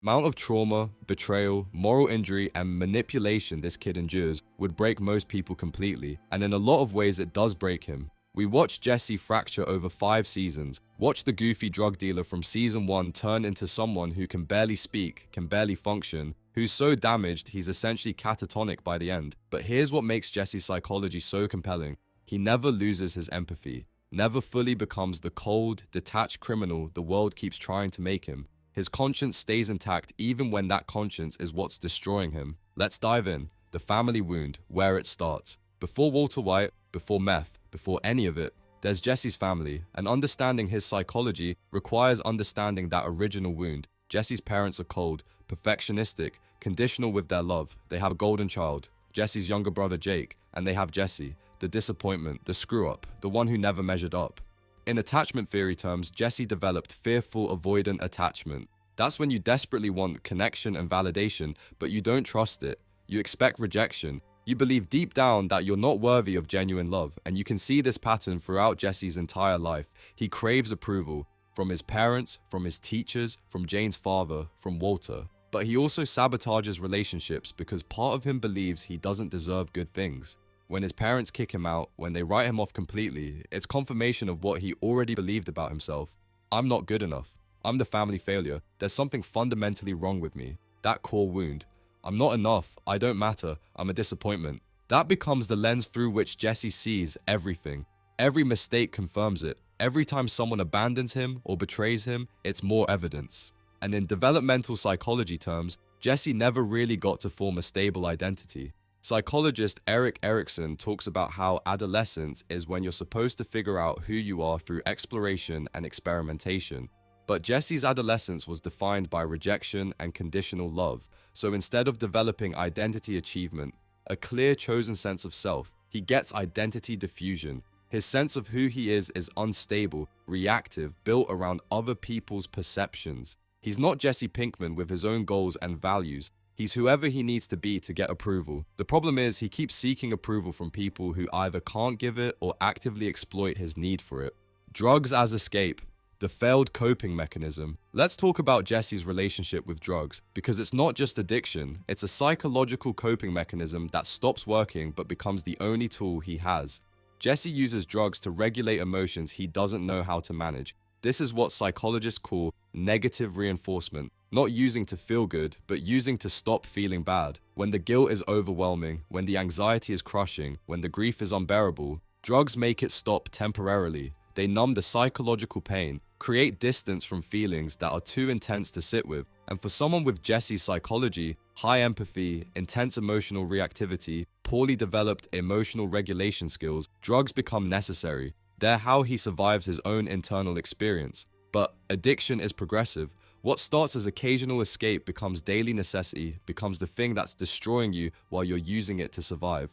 Amount of trauma, betrayal, moral injury, and manipulation this kid endures would break most people completely, and in a lot of ways it does break him. We watch Jesse fracture over 5 seasons, watch the goofy drug dealer from season 1 turn into someone who can barely speak, can barely function, who's so damaged he's essentially catatonic by the end. But here's what makes Jesse's psychology so compelling. He never loses his empathy, never fully becomes the cold, detached criminal the world keeps trying to make him. His conscience stays intact even when that conscience is what's destroying him. Let's dive in. The family wound, where it starts. Before Walter White, before meth, before any of it, there's Jesse's family, and understanding his psychology requires understanding that original wound. Jesse's parents are cold, perfectionistic, conditional with their love. They have a golden child, Jesse's younger brother Jake, and they have Jesse, the disappointment, the screw-up, the one who never measured up. In attachment theory terms, Jesse developed fearful avoidant attachment. That's when you desperately want connection and validation, but you don't trust it. You expect rejection. You believe deep down that you're not worthy of genuine love, and you can see this pattern throughout Jesse's entire life. He craves approval from his parents, from his teachers, from Jane's father, from Walter. But he also sabotages relationships because part of him believes he doesn't deserve good things. When his parents kick him out, when they write him off completely, it's confirmation of what he already believed about himself. I'm not good enough. I'm the family failure. There's something fundamentally wrong with me. That core wound. I'm not enough. I don't matter. I'm a disappointment. That becomes the lens through which Jesse sees everything. Every mistake confirms it. Every time someone abandons him or betrays him, it's more evidence. And in developmental psychology terms, Jesse never really got to form a stable identity. Psychologist Erik Erikson talks about how adolescence is when you're supposed to figure out who you are through exploration and experimentation. But Jesse's adolescence was defined by rejection and conditional love. So instead of developing identity achievement, a clear chosen sense of self, he gets identity diffusion. His sense of who he is unstable, reactive, built around other people's perceptions. He's not Jesse Pinkman with his own goals and values. He's whoever he needs to be to get approval. The problem is he keeps seeking approval from people who either can't give it or actively exploit his need for it. Drugs as escape. The failed coping mechanism. Let's talk about Jesse's relationship with drugs, because it's not just addiction, it's a psychological coping mechanism that stops working but becomes the only tool he has. Jesse uses drugs to regulate emotions he doesn't know how to manage. This is what psychologists call negative reinforcement. Not using to feel good, but using to stop feeling bad. When the guilt is overwhelming, when the anxiety is crushing, when the grief is unbearable, drugs make it stop temporarily. They numb the psychological pain, create distance from feelings that are too intense to sit with. And for someone with Jesse's psychology, high empathy, intense emotional reactivity, poorly developed emotional regulation skills, drugs become necessary. They're how he survives his own internal experience. But addiction is progressive. What starts as occasional escape becomes daily necessity, becomes the thing that's destroying you while you're using it to survive.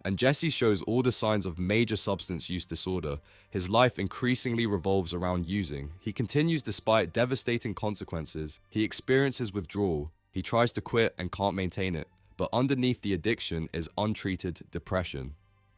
And Jesse shows all the signs of major substance use disorder. His life increasingly revolves around using. He continues despite devastating consequences. He experiences withdrawal. He tries to quit and can't maintain it. But underneath the addiction is untreated depression.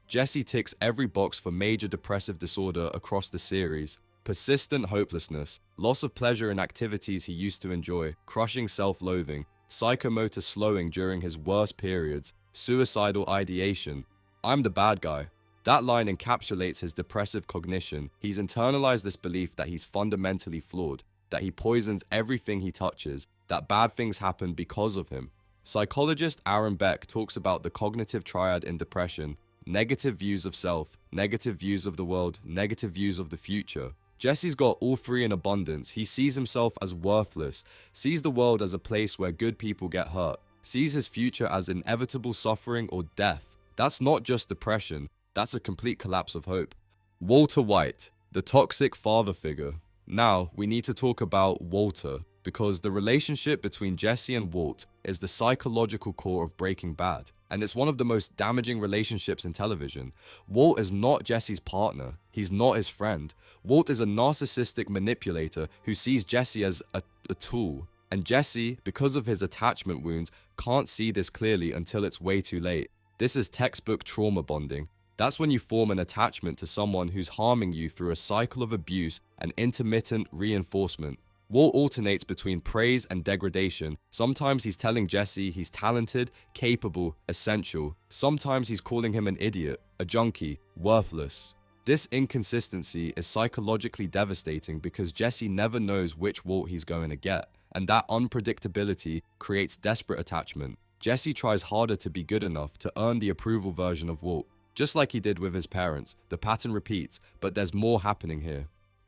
Jesse ticks every box for major depressive disorder across the series. Persistent hopelessness, loss of pleasure in activities he used to enjoy, crushing self-loathing, psychomotor slowing during his worst periods, suicidal ideation. I'm the bad guy. That line encapsulates his depressive cognition. He's internalized this belief that he's fundamentally flawed, that he poisons everything he touches, that bad things happen because of him. Psychologist Aaron Beck talks about the cognitive triad in depression: negative views of self, negative views of the world, negative views of the future. Jesse's got all three in abundance. He sees himself as worthless, sees the world as a place where good people get hurt, sees his future as inevitable suffering or death. That's not just depression, that's a complete collapse of hope. Walter White, the toxic father figure. Now, we need to talk about Walter, because the relationship between Jesse and Walt is the psychological core of Breaking Bad, and it's one of the most damaging relationships in television. Walt is not Jesse's partner, he's not his friend. Walt is a narcissistic manipulator who sees Jesse as a tool, and Jesse, because of his attachment wounds, can't see this clearly until it's way too late. This is textbook trauma bonding. That's when you form an attachment to someone who's harming you through a cycle of abuse and intermittent reinforcement. Walt alternates between praise and degradation. Sometimes he's telling Jesse he's talented, capable, essential. Sometimes he's calling him an idiot, a junkie, worthless. This inconsistency is psychologically devastating because Jesse never knows which Walt he's going to get, and that unpredictability creates desperate attachment. Jesse tries harder to be good enough to earn the approval version of Walt. Just like he did with his parents, the pattern repeats, but there's more happening here.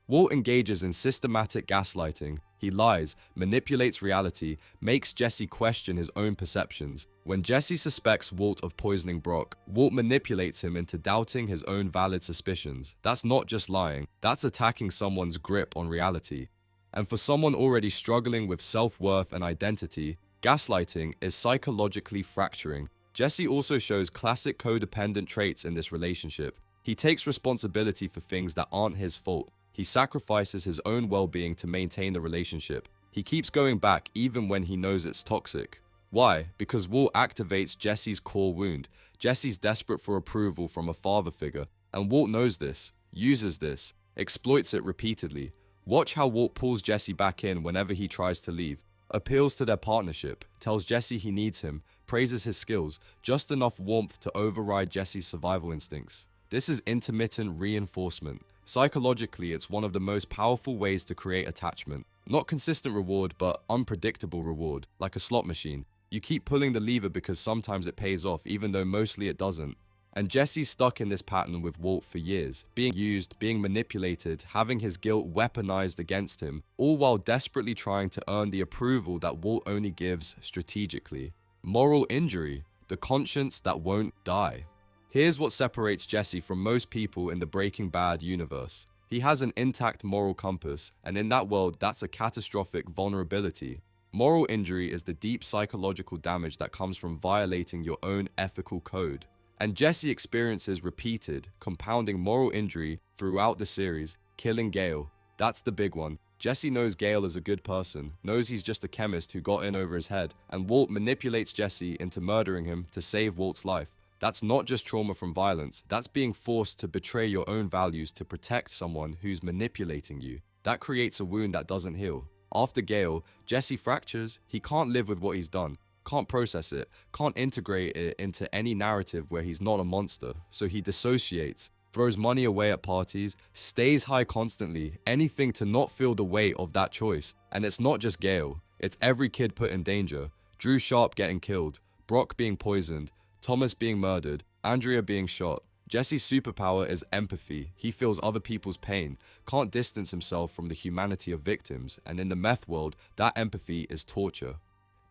Walt engages in systematic gaslighting. He lies, manipulates reality, makes Jesse question his own perceptions. When Jesse suspects Walt of poisoning Brock, Walt manipulates him into doubting his own valid suspicions. That's not just lying, that's attacking someone's grip on reality. And for someone already struggling with self-worth and identity, gaslighting is psychologically fracturing. Jesse also shows classic codependent traits in this relationship. He takes responsibility for things that aren't his fault. He sacrifices his own well-being to maintain the relationship. He keeps going back even when he knows it's toxic. Why? Because Walt activates Jesse's core wound. Jesse's desperate for approval from a father figure, and Walt knows this, uses this, exploits it repeatedly. Watch how Walt pulls Jesse back in whenever he tries to leave, appeals to their partnership, tells Jesse he needs him, praises his skills, just enough warmth to override Jesse's survival instincts. This is intermittent reinforcement. Psychologically, it's one of the most powerful ways to create attachment. Not consistent reward, but unpredictable reward, like a slot machine. You keep pulling the lever because sometimes it pays off, even though mostly it doesn't. And Jesse's stuck in this pattern with Walt for years, being used, being manipulated, having his guilt weaponized against him, all while desperately trying to earn the approval that Walt only gives strategically. Moral injury, the conscience that won't die. Here's what separates Jesse from most people in the Breaking Bad universe. He has an intact moral compass, and in that world, that's a catastrophic vulnerability. Moral injury is the deep psychological damage that comes from violating your own ethical code. And Jesse experiences repeated, compounding moral injury throughout the series, killing Gale. That's the big one. Jesse knows Gale is a good person, knows he's just a chemist who got in over his head, and Walt manipulates Jesse into murdering him to save Walt's life. That's not just trauma from violence, that's being forced to betray your own values to protect someone who's manipulating you. That creates a wound that doesn't heal. After Gale, Jesse fractures. He can't live with what he's done, can't process it, can't integrate it into any narrative where he's not a monster, so he dissociates, throws money away at parties, stays high constantly, anything to not feel the weight of that choice. And it's not just Gale, it's every kid put in danger. Drew Sharp getting killed, Brock being poisoned, Thomas being murdered, Andrea being shot. Jesse's superpower is empathy. He feels other people's pain, can't distance himself from the humanity of victims, and in the meth world, that empathy is torture.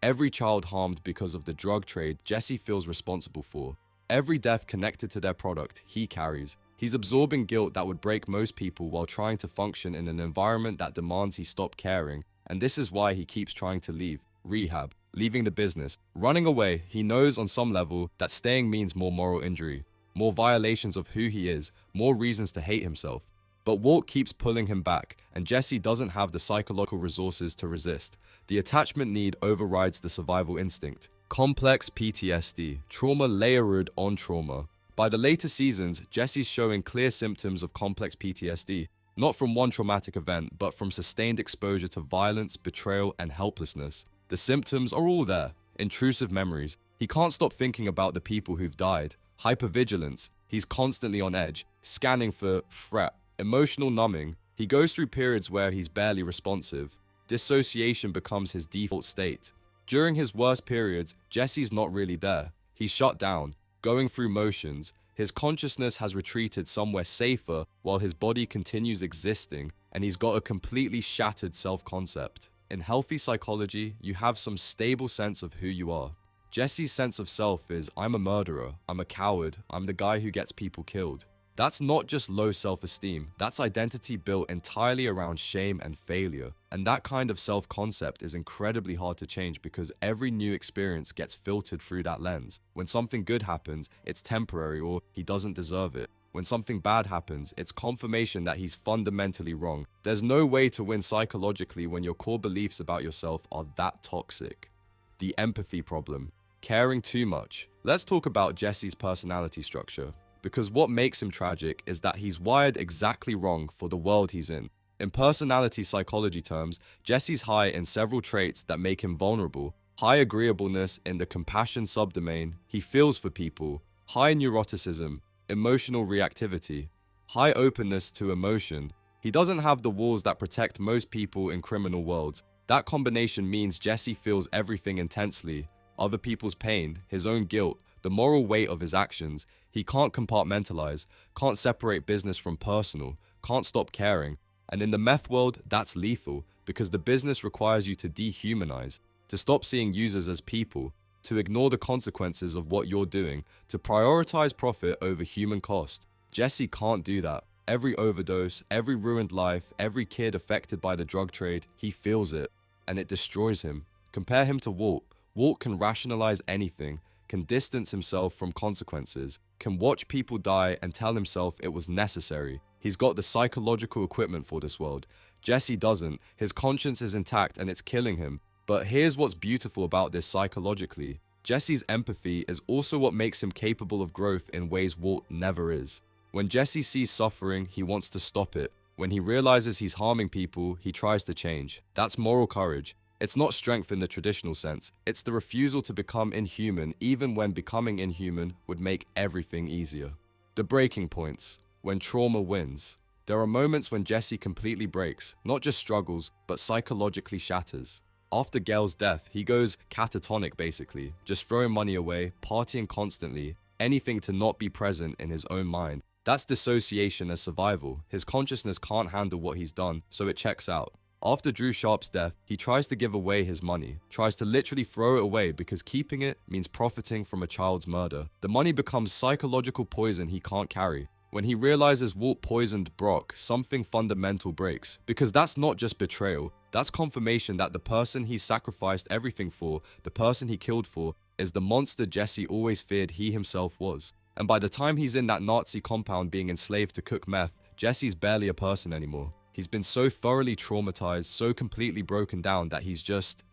Every child harmed because of the drug trade Jesse feels responsible for. Every death connected to their product he carries. He's absorbing guilt that would break most people while trying to function in an environment that demands he stop caring, and this is why he keeps trying to leave, rehab, leaving the business, running away. He knows on some level that staying means more moral injury, more violations of who he is, more reasons to hate himself. But Walt keeps pulling him back, and Jesse doesn't have the psychological resources to resist. The attachment need overrides the survival instinct. Complex PTSD, trauma layered on trauma. By the later seasons, Jesse's showing clear symptoms of complex PTSD, not from one traumatic event, but from sustained exposure to violence, betrayal, and helplessness. The symptoms are all there. Intrusive memories. He can't stop thinking about the people who've died. Hypervigilance. He's constantly on edge, scanning for threat. Emotional numbing. He goes through periods where he's barely responsive. Dissociation becomes his default state. During his worst periods, Jesse's not really there. He's shut down, going through motions. His consciousness has retreated somewhere safer while his body continues existing, and he's got a completely shattered self-concept. In healthy psychology, you have some stable sense of who you are. Jesse's sense of self is, I'm a murderer, I'm a coward, I'm the guy who gets people killed. That's not just low self-esteem, that's identity built entirely around shame and failure. And that kind of self-concept is incredibly hard to change because every new experience gets filtered through that lens. When something good happens, it's temporary or he doesn't deserve it. When something bad happens, it's confirmation that he's fundamentally wrong. There's no way to win psychologically when your core beliefs about yourself are that toxic. The empathy problem. Caring too much. Let's talk about Jesse's personality structure. Because what makes him tragic is that he's wired exactly wrong for the world he's in. In personality psychology terms, Jesse's high in several traits that make him vulnerable. High agreeableness in the compassion subdomain, he feels for people. High neuroticism, emotional reactivity. High openness to emotion. He doesn't have the walls that protect most people in criminal worlds. That combination means Jesse feels everything intensely. Other people's pain, his own guilt, the moral weight of his actions. He can't compartmentalize, can't separate business from personal, can't stop caring. And in the meth world, that's lethal, because the business requires you to dehumanize, to stop seeing users as people, to ignore the consequences of what you're doing, to prioritize profit over human cost. Jesse can't do that. Every overdose, every ruined life, every kid affected by the drug trade, he feels it, and it destroys him. Compare him to Walt. Walt can rationalize anything, can distance himself from consequences, can watch people die and tell himself it was necessary. He's got the psychological equipment for this world. Jesse doesn't. His conscience is intact and it's killing him. But here's what's beautiful about this psychologically. Jesse's empathy is also what makes him capable of growth in ways Walt never is. When Jesse sees suffering, he wants to stop it. When he realizes he's harming people, he tries to change. That's moral courage. It's not strength in the traditional sense. It's the refusal to become inhuman, even when becoming inhuman would make everything easier. The breaking points. When trauma wins. There are moments when Jesse completely breaks, not just struggles, but psychologically shatters. After Gail's death, he goes catatonic basically, just throwing money away, partying constantly, anything to not be present in his own mind. That's dissociation as survival. His consciousness can't handle what he's done, so it checks out. After Drew Sharp's death, he tries to give away his money, tries to literally throw it away because keeping it means profiting from a child's murder. The money becomes psychological poison he can't carry. When he realizes Walt poisoned Brock, something fundamental breaks, because that's not just betrayal, that's confirmation that the person he sacrificed everything for, the person he killed for, is the monster Jesse always feared he himself was. And by the time he's in that Nazi compound being enslaved to cook meth, Jesse's barely a person anymore. He's been so thoroughly traumatized, so completely broken down that he's just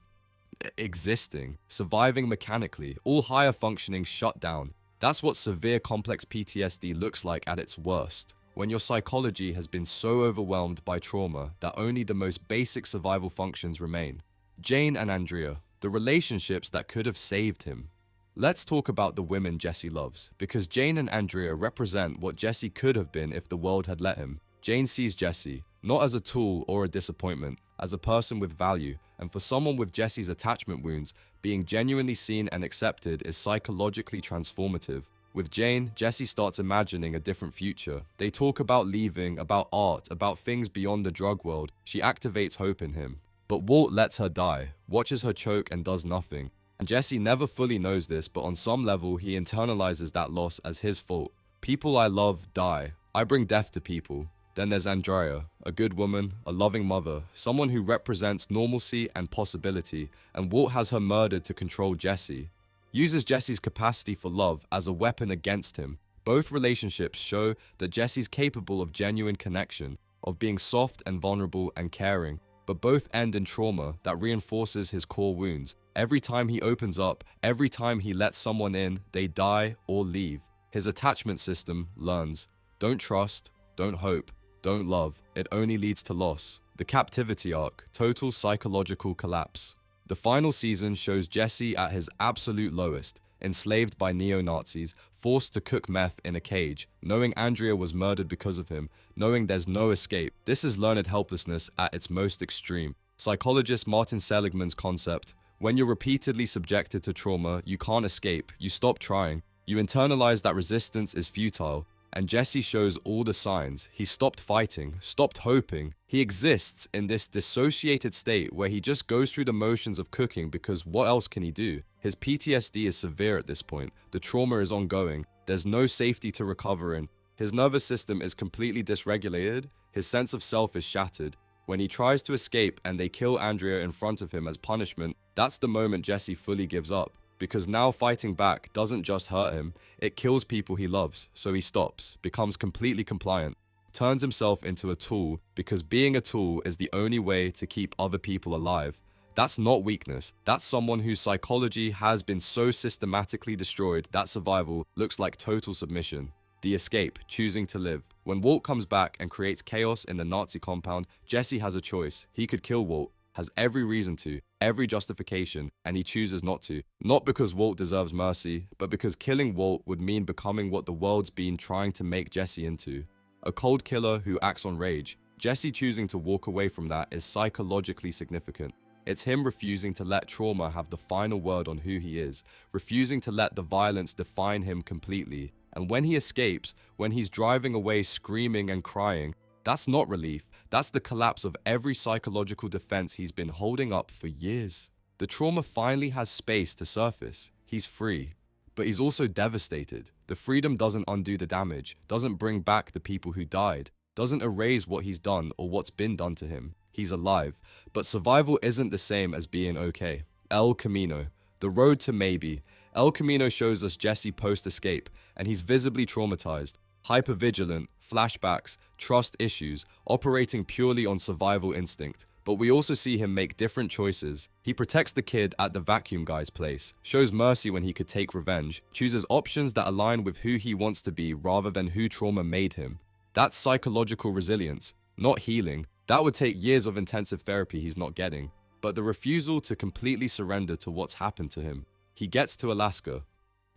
existing, surviving mechanically, all higher functioning shut down. That's what severe complex PTSD looks like at its worst, when your psychology has been so overwhelmed by trauma that only the most basic survival functions remain. Jane and Andrea, the relationships that could have saved him. Let's talk about the women Jesse loves, because Jane and Andrea represent what Jesse could have been if the world had let him. Jane sees Jesse, not as a tool or a disappointment, as a person with value, and for someone with Jesse's attachment wounds, being genuinely seen and accepted is psychologically transformative. With Jane, Jesse starts imagining a different future. They talk about leaving, about art, about things beyond the drug world. She activates hope in him. But Walt lets her die, watches her choke and does nothing. And Jesse never fully knows this, but on some level he internalizes that loss as his fault. People I love die. I bring death to people. Then there's Andrea, a good woman, a loving mother, someone who represents normalcy and possibility, and Walt has her murdered to control Jesse. Uses Jesse's capacity for love as a weapon against him. Both relationships show that Jesse's capable of genuine connection, of being soft and vulnerable and caring, but both end in trauma that reinforces his core wounds. Every time he opens up, every time he lets someone in, they die or leave. His attachment system learns, don't trust, don't hope, don't love, it only leads to loss. The captivity arc, total psychological collapse. The final season shows Jesse at his absolute lowest, enslaved by neo-Nazis, forced to cook meth in a cage, knowing Andrea was murdered because of him, knowing there's no escape. This is learned helplessness at its most extreme. Psychologist Martin Seligman's concept, when you're repeatedly subjected to trauma, you can't escape, you stop trying. You internalize that resistance is futile. And Jesse shows all the signs. He stopped fighting, stopped hoping. He exists in this dissociated state where he just goes through the motions of cooking because what else can he do? His PTSD is severe at this point. The trauma is ongoing. There's no safety to recover in. His nervous system is completely dysregulated. His sense of self is shattered. When he tries to escape and they kill Andrea in front of him as punishment, that's the moment Jesse fully gives up. Because now fighting back doesn't just hurt him, it kills people he loves, so he stops, becomes completely compliant, turns himself into a tool because being a tool is the only way to keep other people alive. That's not weakness, that's someone whose psychology has been so systematically destroyed that survival looks like total submission. The escape, choosing to live. When Walt comes back and creates chaos in the Nazi compound, Jesse has a choice. He could kill Walt, has every reason to, every justification, and he chooses not to. Not because Walt deserves mercy, but because killing Walt would mean becoming what the world's been trying to make Jesse into. A cold killer who acts on rage. Jesse choosing to walk away from that is psychologically significant. It's him refusing to let trauma have the final word on who he is, refusing to let the violence define him completely. And when he escapes, when he's driving away screaming and crying, that's not relief, that's the collapse of every psychological defense he's been holding up for years. The trauma finally has space to surface. He's free. But he's also devastated. The freedom doesn't undo the damage, doesn't bring back the people who died, doesn't erase what he's done or what's been done to him. He's alive. But survival isn't the same as being okay. El Camino. The road to maybe. El Camino shows us Jesse post-escape, and he's visibly traumatized, hypervigilant, flashbacks, trust issues, operating purely on survival instinct. But we also see him make different choices. He protects the kid at the vacuum guy's place, shows mercy when he could take revenge, chooses options that align with who he wants to be rather than who trauma made him. That's psychological resilience, not healing. That would take years of intensive therapy he's not getting. But the refusal to completely surrender to what's happened to him. He gets to Alaska,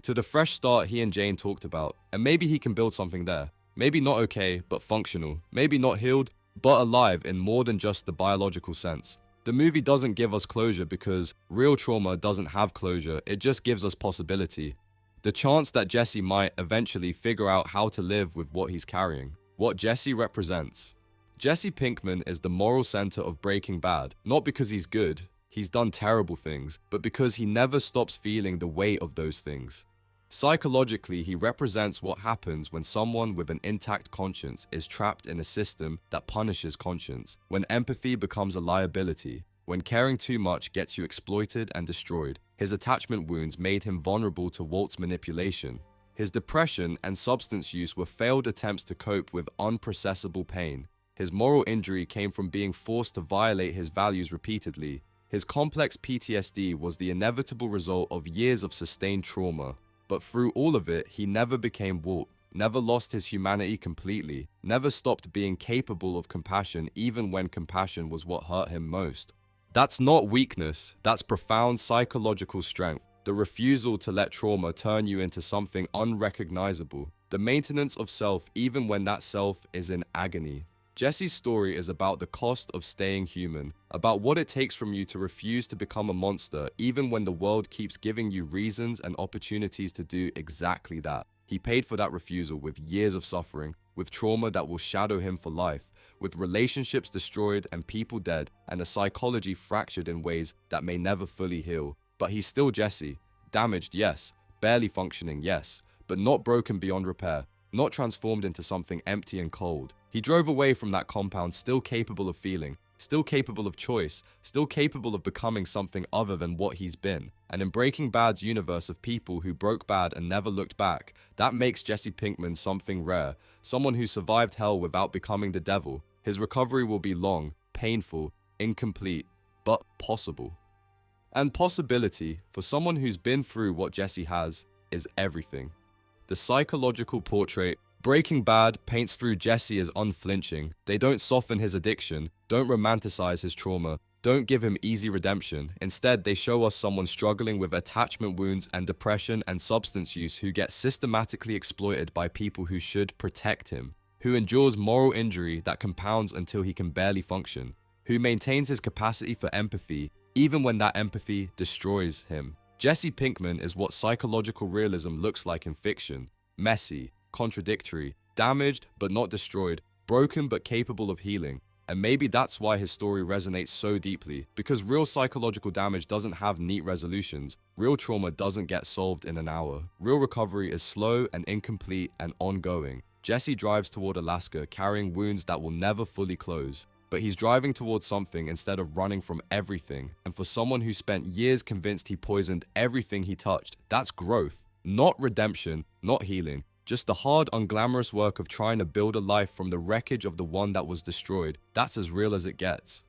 to the fresh start he and Jane talked about, and maybe he can build something there. Maybe not okay, but functional. Maybe not healed, but alive in more than just the biological sense. The movie doesn't give us closure because real trauma doesn't have closure, it just gives us possibility. The chance that Jesse might eventually figure out how to live with what he's carrying. What Jesse represents. Jesse Pinkman is the moral center of Breaking Bad, not because he's good, he's done terrible things, but because he never stops feeling the weight of those things. Psychologically, he represents what happens when someone with an intact conscience is trapped in a system that punishes conscience, when empathy becomes a liability, when caring too much gets you exploited and destroyed. His attachment wounds made him vulnerable to Walt's manipulation. His depression and substance use were failed attempts to cope with unprocessable pain. His moral injury came from being forced to violate his values repeatedly. His complex PTSD was the inevitable result of years of sustained trauma. But through all of it, he never became Walt, never lost his humanity completely, never stopped being capable of compassion even when compassion was what hurt him most. That's not weakness, that's profound psychological strength. The refusal to let trauma turn you into something unrecognizable. The maintenance of self even when that self is in agony. Jesse's story is about the cost of staying human, about what it takes from you to refuse to become a monster even when the world keeps giving you reasons and opportunities to do exactly that. He paid for that refusal with years of suffering, with trauma that will shadow him for life, with relationships destroyed and people dead, and a psychology fractured in ways that may never fully heal. But he's still Jesse. Damaged, yes. Barely functioning, yes. But not broken beyond repair. Not transformed into something empty and cold. He drove away from that compound still capable of feeling, still capable of choice, still capable of becoming something other than what he's been. And in Breaking Bad's universe of people who broke bad and never looked back, that makes Jesse Pinkman something rare, someone who survived hell without becoming the devil. His recovery will be long, painful, incomplete, but possible. And possibility, for someone who's been through what Jesse has, is everything. The psychological portrait Breaking Bad paints through Jesse as unflinching. They don't soften his addiction, don't romanticize his trauma, don't give him easy redemption. Instead, they show us someone struggling with attachment wounds and depression and substance use who gets systematically exploited by people who should protect him, who endures moral injury that compounds until he can barely function, who maintains his capacity for empathy even when that empathy destroys him. Jesse Pinkman is what psychological realism looks like in fiction. Messy, contradictory, damaged but not destroyed, broken but capable of healing. And maybe that's why his story resonates so deeply, because real psychological damage doesn't have neat resolutions. Real trauma doesn't get solved in an hour. Real recovery is slow and incomplete and ongoing. Jesse drives toward Alaska carrying wounds that will never fully close. But he's driving towards something instead of running from everything. And for someone who spent years convinced he poisoned everything he touched, that's growth. Not redemption, not healing. Just the hard, unglamorous work of trying to build a life from the wreckage of the one that was destroyed. That's as real as it gets.